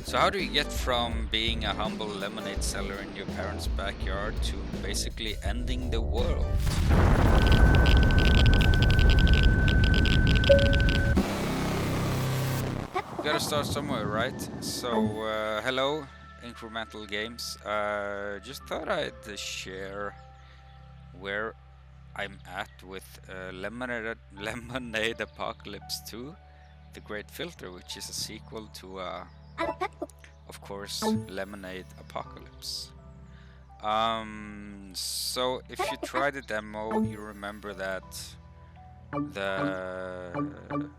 So how do you get from being a humble lemonade seller in your parents' backyard to basically ending the world? You gotta start somewhere, right? So, hello, Incremental Games. Just thought I'd share where I'm at with Lemonade Apocalypse 2, The Great Filter, which is a sequel to, of course, Lemonade Apocalypse. So if you try the demo, you remember that the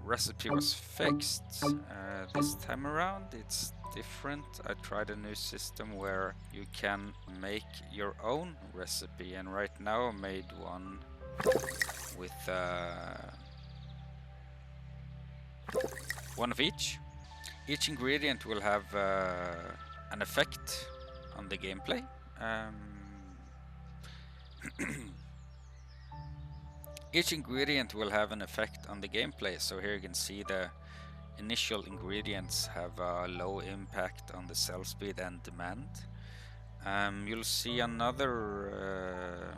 recipe was fixed. This time around it's different. I tried a new system where you can make your own recipe, and right now I made one with one of each. Each ingredient will have an effect on the gameplay. Each ingredient will have an effect on the gameplay, so here you can see the initial ingredients have a low impact on the cell speed and demand. You'll see another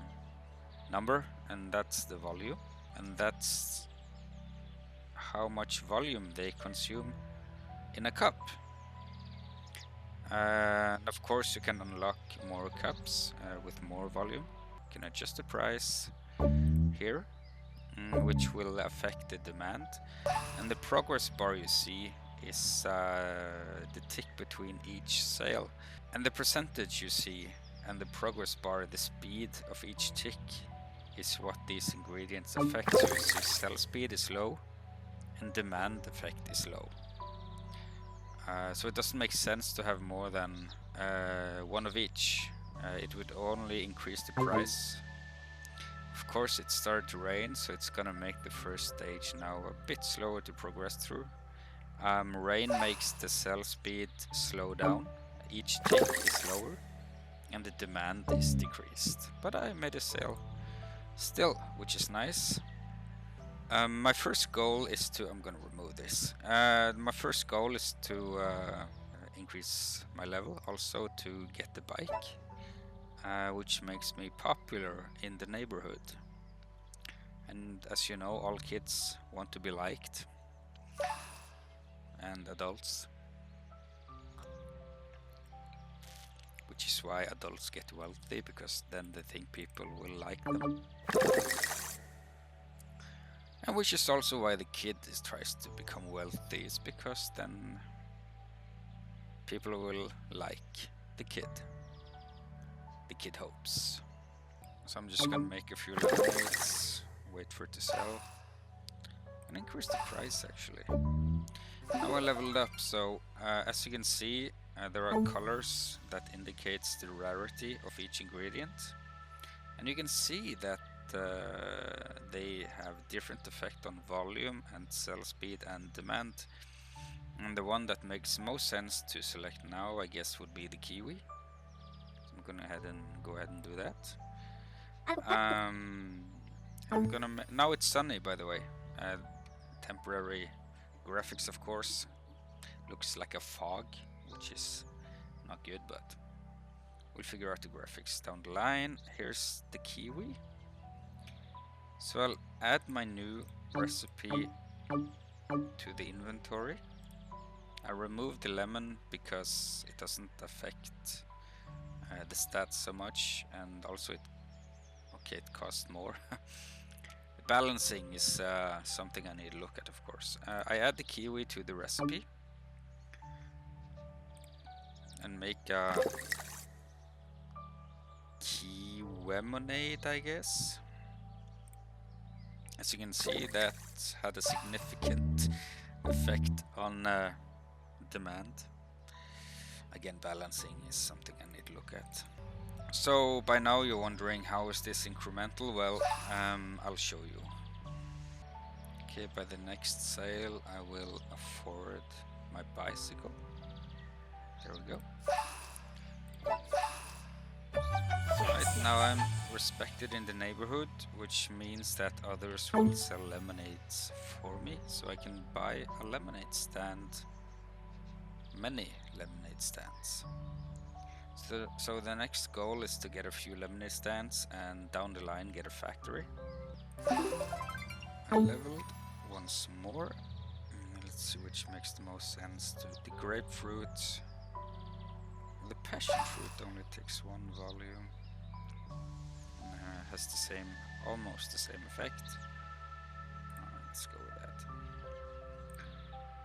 number, and that's the volume, and that's how much volume they consume in a cup. And of course you can unlock more cups with more volume. You can adjust the price here, which will affect the demand. And the progress bar you see is the tick between each sale. And the percentage you see and the progress bar, the speed of each tick, is what these ingredients affect. So you see sell speed is low and demand effect is low. So it doesn't make sense to have more than one of each. It would only increase the price. Of course it started to rain, so it's gonna make the first stage now a bit slower to progress through. Rain makes the cell speed slow down, each tick is lower, and the demand is decreased. But I made a sale still, which is nice. My first goal is to, I'm gonna remove this. My first goal is to increase my level, also to get the bike, which makes me popular in the neighborhood. And as you know, all kids want to be liked, and adults, which is why adults get wealthy, because then they think people will like them. And which is also why the kid tries to become wealthy, is because then people will like the kid. The kid hopes. So I'm just gonna make a few lemonades, wait for it to sell, and increase the price actually. Now I leveled up, so as you can see, there are colors that indicates the rarity of each ingredient. And you can see that they have different effect on volume and cell speed and demand. And the one that makes most sense to select now, I guess, would be the kiwi. So I'm gonna go ahead and do that. I'm gonna now it's sunny, by the way. Temporary graphics, of course. Looks like a fog, which is not good, but we'll figure out the graphics down the line. Here's the kiwi. So I'll add my new recipe to the inventory. I removed the lemon because it doesn't affect the stats so much, and also it costs more. The balancing is something I need to look at, of course. I add the kiwi to the recipe and make a kiwemonade, I guess. As you can see, that had a significant effect on demand. Again, balancing is something I need to look at. So by now you're wondering, how is this incremental? Well, I'll show you. Okay, by the next sale I will afford my bicycle. There we go. Right now I'm respected in the neighborhood, which means that others will sell lemonades for me, so I can buy a lemonade stand many lemonade stands. So the next goal is to get a few lemonade stands and down the line get a factory. I leveled once more. Let's see which makes the most sense. The grapefruit. The passion fruit only takes 1 volume. Has the same, almost the same effect. Let's go with that.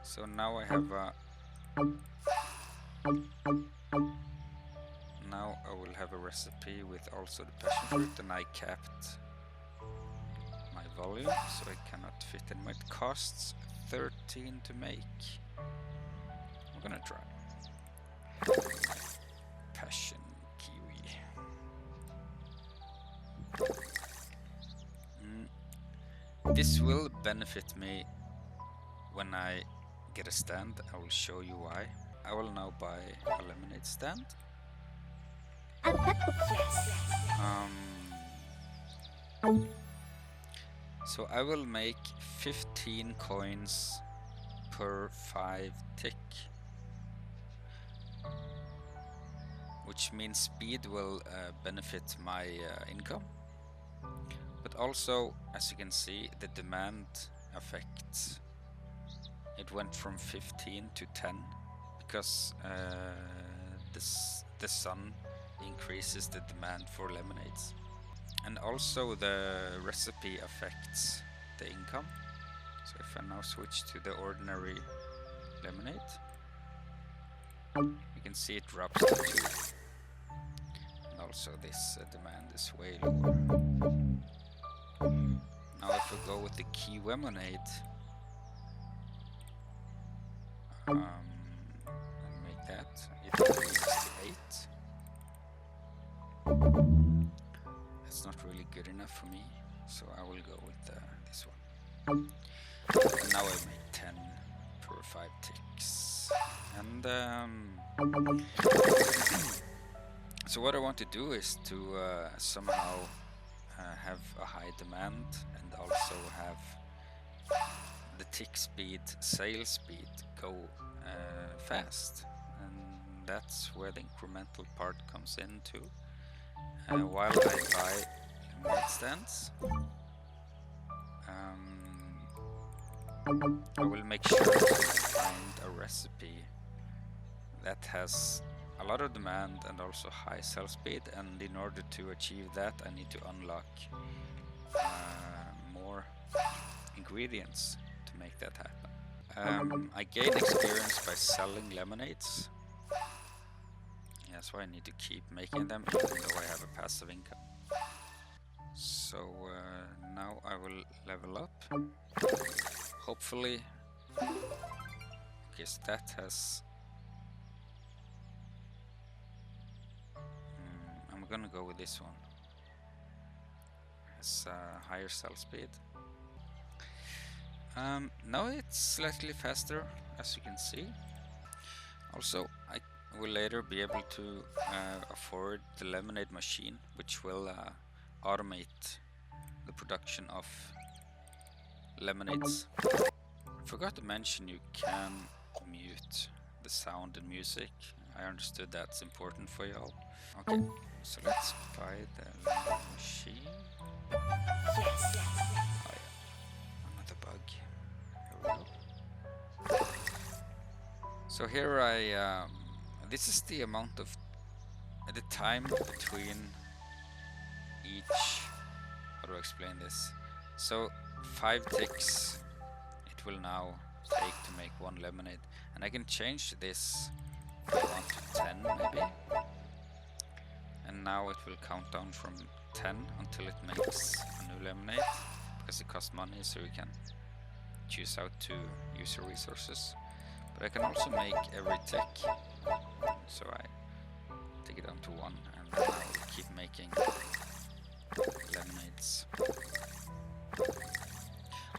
So now I have a... Now I will have a recipe with also the passion fruit, and I capped my volume so I cannot fit in. It costs 13 to make. I'm gonna try. Passion kiwi. This will benefit me when I get a stand. I will show you why. I will now buy a lemonade stand. So I will make 15 coins per 5 tick, which means speed will benefit my income, but also, as you can see, the demand affects. It went from 15 to 10 because the sun increases the demand for lemonades. And also the recipe affects the income. So if I now switch to the ordinary lemonade, you can see it drops to 2. And also this demand is way lower. Now if we go with the kiwi lemonade, and make that, it increases to 8. That's not really good enough for me, so I will go with this one. And now I make 10 per 5 ticks. And so what I want to do is to somehow have a high demand and also have the tick speed, sale speed go fast. And that's where the incremental part comes into. While I buy lemonade stands, I will make sure to find a recipe that has a lot of demand and also high sell speed, and in order to achieve that I need to unlock more ingredients to make that happen. I gain experience by selling lemonades. That's why I need to keep making them even though I have a passive income. So now I will level up. Hopefully, because that has... I'm gonna go with this one. Has higher sell speed. Now it's slightly faster, as you can see. Also, I will later be able to afford the lemonade machine, which will automate the production of lemonades. I forgot to mention you can mute the sound and music. I understood that's important for y'all. Okay, so let's buy the lemonade machine. Oh yeah, another bug. Here we go. So here I, this is the amount of, the time between each, how do I explain this? So 5 ticks it will now take to make 1 lemonade, and I can change this if I want to 10 maybe, and now it will count down from 10 until it makes a new lemonade, because it costs money, so you can choose how to use your resources. But I can also make every tick, so I take it down to 1 and then I will keep making lemonades.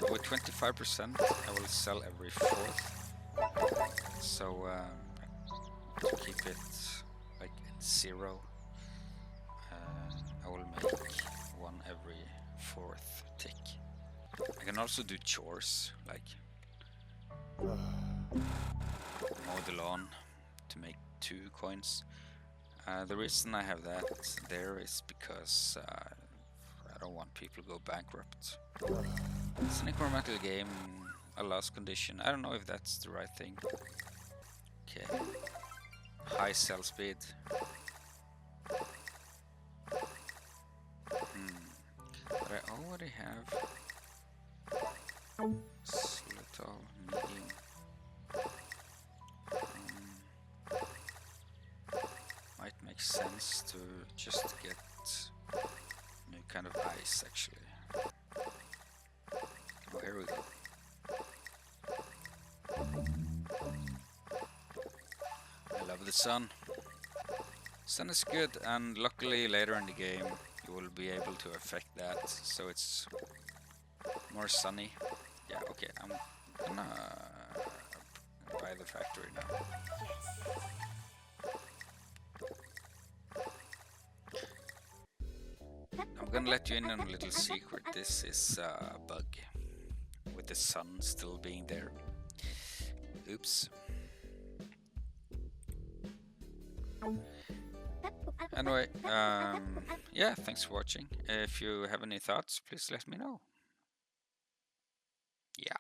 With 25% I will sell every 4th, so to keep it like 0, I will make 1 every 4th tick. I can also do chores like mow the lawn. to make 2 coins. The reason I have that there is because I don't want people to go bankrupt. It's an incremental game, a loss condition. I don't know if that's the right thing. Okay. High sell speed. But I already have little medium. Might make sense to just get new kind of ice actually. Oh, here we go. I love the sun. Sun is good, and luckily later in the game you will be able to affect that, so it's more sunny. Yeah, okay, I'm gonna buy the factory now. I'm gonna let you in on a little secret. This is a bug with the sun still being there. Oops. Anyway, yeah, thanks for watching. If you have any thoughts, please let me know. Yeah.